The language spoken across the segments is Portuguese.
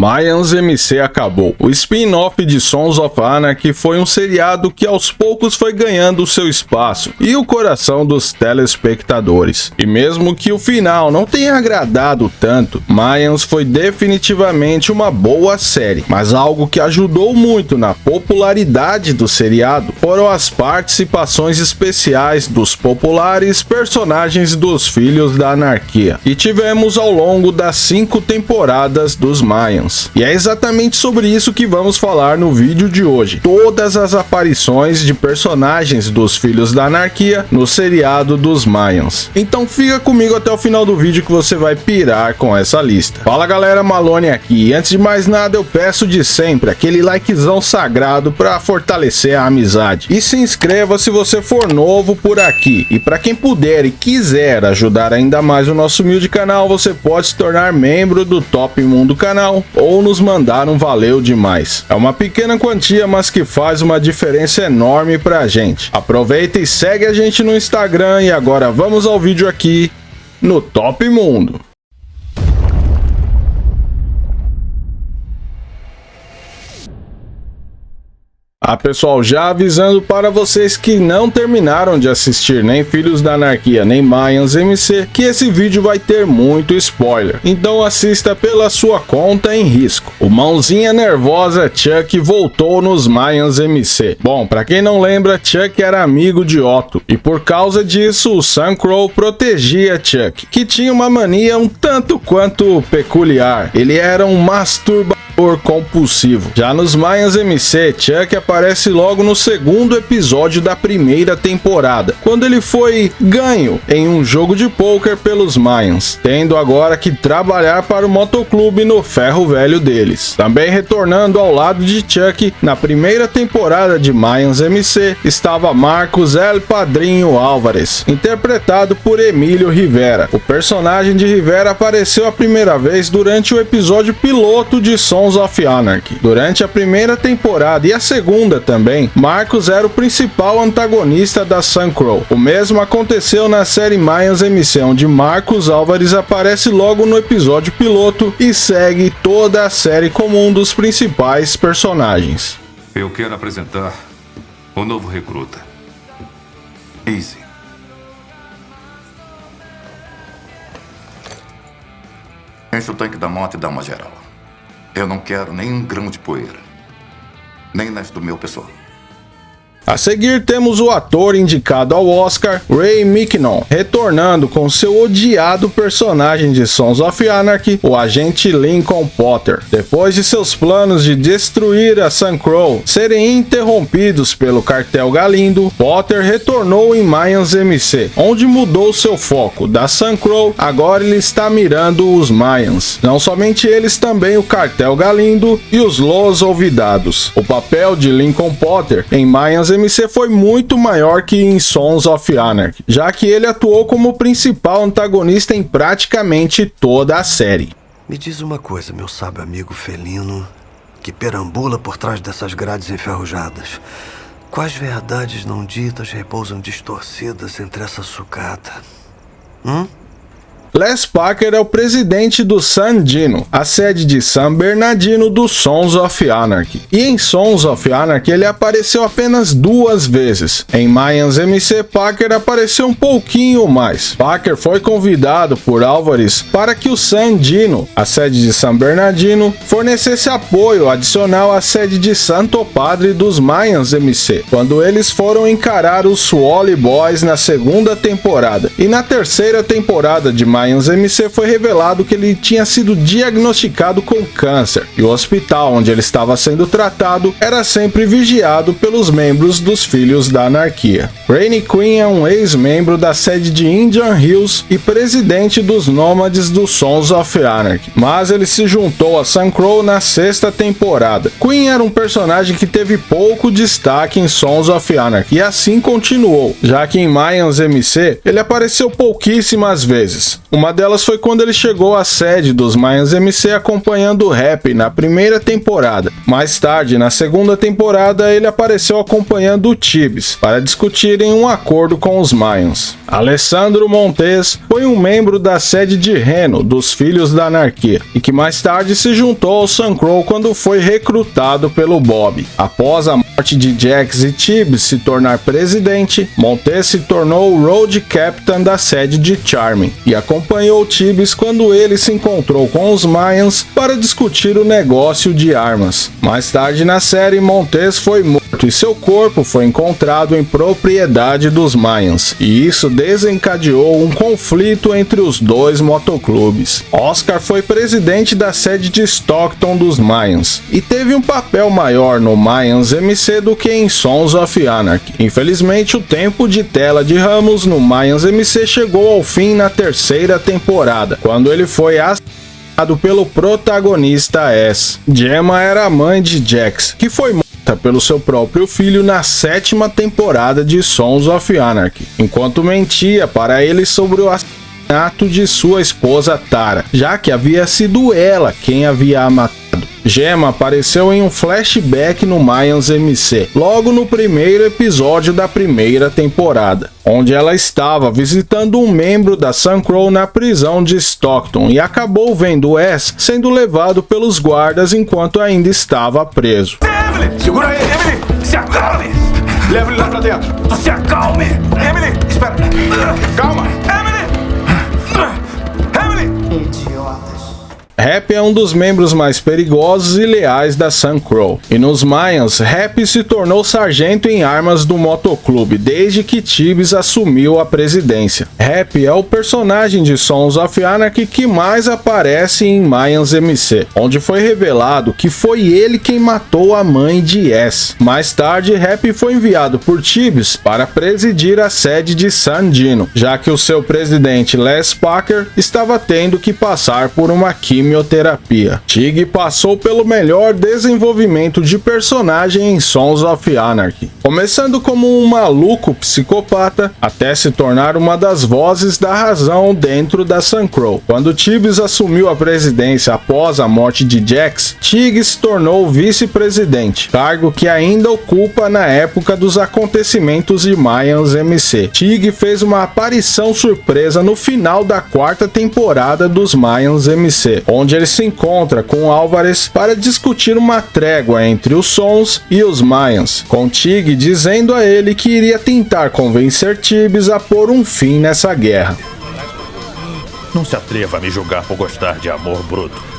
Mayans MC acabou. O spin-off de Sons of Anarchy foi um seriado que aos poucos foi ganhando seu espaço e o coração dos telespectadores. E mesmo que o final não tenha agradado tanto, Mayans foi definitivamente uma boa série. Mas algo que ajudou muito na popularidade do seriado foram as participações especiais dos populares personagens dos Filhos da Anarquia, que tivemos ao longo das 5 temporadas dos Mayans. E é exatamente sobre isso que vamos falar no vídeo de hoje. Todas as aparições de personagens dos Filhos da Anarquia no seriado dos Mayans. Então fica comigo até o final do vídeo que você vai pirar com essa lista. Fala galera, Malone aqui. E antes de mais nada eu peço de sempre aquele likezão sagrado para fortalecer a amizade. E se inscreva se você for novo por aqui. E para quem puder e quiser ajudar ainda mais o nosso humilde canal, você pode se tornar membro do Top 1 do canal ou nos mandar um valeu demais. É uma pequena quantia, mas que faz uma diferença enorme pra gente. Aproveita e segue a gente no Instagram e agora vamos ao vídeo aqui no Top Mundo. Pessoal, já avisando para vocês que não terminaram de assistir nem Filhos da Anarquia nem Mayans MC, que esse vídeo vai ter muito spoiler, então assista pela sua conta em risco. O mãozinha nervosa Chuck voltou nos Mayans MC. Bom, para quem não lembra, Chuck era amigo de Otto, e por causa disso o Sam Crow protegia Chuck, que tinha uma mania um tanto quanto peculiar. Ele era um masturbador compulsivo. Já nos Mayans MC, Chuck aparece logo no segundo episódio da primeira temporada, quando ele foi ganho em um jogo de pôquer pelos Mayans, tendo agora que trabalhar para o motoclube no ferro velho deles. Também retornando ao lado de Chuck, na primeira temporada de Mayans MC, estava Marcos El Padrinho Álvares, interpretado por Emílio Rivera. O personagem de Rivera apareceu a primeira vez durante o episódio piloto de Sons of Anarchy. Durante a primeira temporada e a segunda também, Marcos era o principal antagonista da Sam Crow. O mesmo aconteceu na série Mayans MC, onde Marcos Álvares aparece logo no episódio piloto e segue toda a série como um dos principais personagens. Eu quero apresentar o novo recruta, Easy. Enche o tanque da moto e dá uma geral. Eu não quero nem um grão de poeira, nem nas do meu pessoal. A seguir temos o ator indicado ao Oscar, Ray Mignon, retornando com seu odiado personagem de Sons of Anarchy, o agente Lincoln Potter. Depois de seus planos de destruir a Sam Crow serem interrompidos pelo cartel Galindo, Potter retornou em Mayans MC, onde mudou seu foco da Sam Crow. Agora ele está mirando os Mayans, não somente eles, também o cartel Galindo e os Los Olvidados. O papel de Lincoln Potter em Mayans MC foi muito maior que em Sons of Anarchy, já que ele atuou como principal antagonista em praticamente toda a série. Me diz uma coisa, meu sábio amigo felino, que perambula por trás dessas grades enferrujadas. Quais verdades não ditas repousam distorcidas entre essa sucata? Les Packer é o presidente do San Dino, a sede de San Bernardino do Sons of Anarchy. E em Sons of Anarchy ele apareceu apenas 2 vezes. Em Mayans MC, Packer apareceu um pouquinho mais. Packer foi convidado por Álvares para que o San Dino, a sede de San Bernardino, fornecesse apoio adicional à sede de Santo Padre dos Mayans MC, quando eles foram encarar os Swally Boys na segunda temporada. E na terceira temporada de Mayans MC foi revelado que ele tinha sido diagnosticado com câncer, e o hospital onde ele estava sendo tratado era sempre vigiado pelos membros dos Filhos da Anarquia. Rainy Queen é um ex-membro da sede de Indian Hills e presidente dos Nômades do Sons of Anarchy, mas ele se juntou a Sam Crow na 6ª temporada. Queen era um personagem que teve pouco destaque em Sons of Anarchy e assim continuou, já que em Mayans MC ele apareceu pouquíssimas vezes. Uma delas foi quando ele chegou à sede dos Mayans MC acompanhando o Rap na primeira temporada. Mais tarde, na segunda temporada, ele apareceu acompanhando o Tibbs para discutirem um acordo com os Mayans. Alessandro Montes foi um membro da sede de Reno dos Filhos da Anarquia e que mais tarde se juntou ao Sun Crow quando foi recrutado pelo Bob. Após a morte de Jax e Tibbs se tornar presidente, Montes se tornou o Road Captain da sede de Charming e acompanhou Tibbs quando ele se encontrou com os Mayans para discutir o negócio de armas. Mais tarde na série, Montes foi morto e seu corpo foi encontrado em propriedade dos Mayans, e isso desencadeou um conflito entre os dois motoclubes. Oscar foi presidente da sede de Stockton dos Mayans e teve um papel maior no Mayans MC do que em Sons of Anarchy. Infelizmente, o tempo de tela de Ramos no Mayans MC chegou ao fim na terceira temporada, quando ele foi assassinado pelo protagonista S. Gemma era a mãe de Jax, que foi morta pelo seu próprio filho na sétima temporada de Sons of Anarchy, enquanto mentia para ele sobre o assassinato de sua esposa Tara, já que havia sido ela quem havia a matado. Gemma apareceu em um flashback no Mayans MC, logo no primeiro episódio da primeira temporada, onde ela estava visitando um membro da Sun Crow na prisão de Stockton e acabou vendo Wes sendo levado pelos guardas enquanto ainda estava preso. Emily, segura aí, Emily! Se acalme! Leva ele lá pra dentro! Se acalme! Emily, espera! Calma! Emily! Emily! Idiotas. Rap é um dos membros mais perigosos e leais da Sun Crow, e nos Mayans, Rap se tornou sargento em armas do motoclube desde que Tibbs assumiu a presidência. Rap é o personagem de Sons of Anarchy que mais aparece em Mayans MC, onde foi revelado que foi ele quem matou a mãe de S. Mais tarde, Rap foi enviado por Tibbs para presidir a sede de San Dino, já que o seu presidente Les Packer estava tendo que passar por uma quimioterapia. Tig passou pelo melhor desenvolvimento de personagem em Sons of Anarchy, começando como um maluco psicopata até se tornar uma das vozes da razão dentro da Sun Crow. Quando Tibbs assumiu a presidência após a morte de Jax, Tig se tornou vice-presidente, cargo que ainda ocupa na época dos acontecimentos de Mayans MC. Tig fez uma aparição surpresa no final da quarta temporada dos Mayans MC, onde ele se encontra com Álvares para discutir uma trégua entre os Sons e os Mayans, com Tig dizendo a ele que iria tentar convencer Tibbs a pôr um fim nessa guerra. Não se atreva a me julgar por gostar de amor bruto.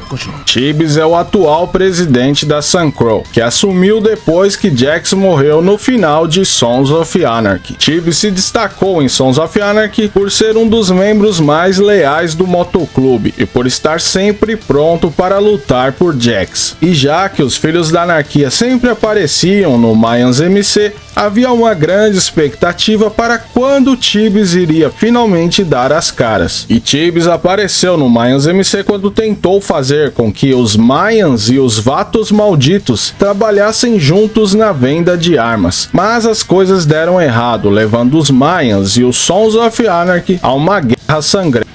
Continua. Tibbs é o atual presidente da Sun Crow, que assumiu depois que Jax morreu no final de Sons of Anarchy. Tibbs se destacou em Sons of Anarchy por ser um dos membros mais leais do motoclube e por estar sempre pronto para lutar por Jax. E já que os Filhos da Anarquia sempre apareciam no Mayans MC, havia uma grande expectativa para quando Tibbs iria finalmente dar as caras. E Tibbs apareceu no Mayans MC quando tentou fazer com que os Mayans e os Vatos Malditos trabalhassem juntos na venda de armas. Mas as coisas deram errado, levando os Mayans e os Sons of Anarchy a uma guerra sangrenta.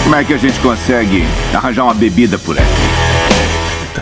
Como é que a gente consegue arranjar uma bebida por aqui?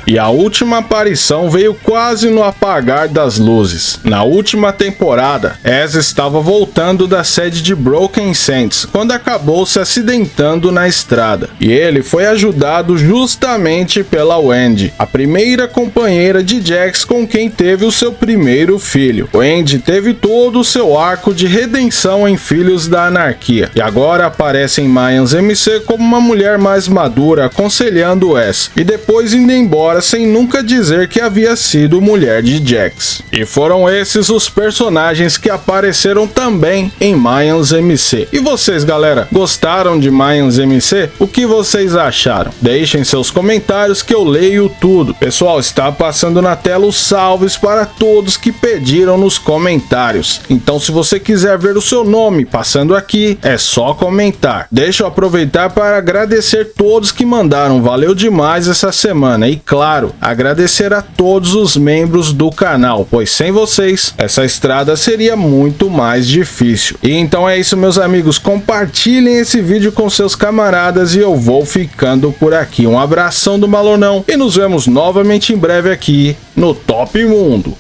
E a última aparição veio quase no apagar das luzes. Na última temporada, Ez estava voltando da sede de Broken Saints quando acabou se acidentando na estrada. E ele foi ajudado justamente pela Wendy, a primeira companheira de Jax com quem teve o seu primeiro filho. Wendy teve todo o seu arco de redenção em Filhos da Anarquia e agora aparece em Mayans MC como uma mulher mais madura aconselhando Ez e depois indo embora sem nunca dizer que havia sido mulher de Jax. E foram esses os personagens que apareceram também em Mayans MC. E vocês, galera, gostaram de Mayans MC? O que vocês acharam? Deixem seus comentários que eu leio tudo. Pessoal, está passando na tela os salves para todos que pediram nos comentários. Então, se você quiser ver o seu nome passando aqui, é só comentar. Deixa eu aproveitar para agradecer todos que mandaram, valeu demais essa semana. E claro, agradecer a todos os membros do canal, pois sem vocês, essa estrada seria muito mais difícil. E então é isso, meus amigos, compartilhem esse vídeo com seus camaradas e eu vou ficando por aqui. Um abração do Malonão e nos vemos novamente em breve aqui no Top Mundo.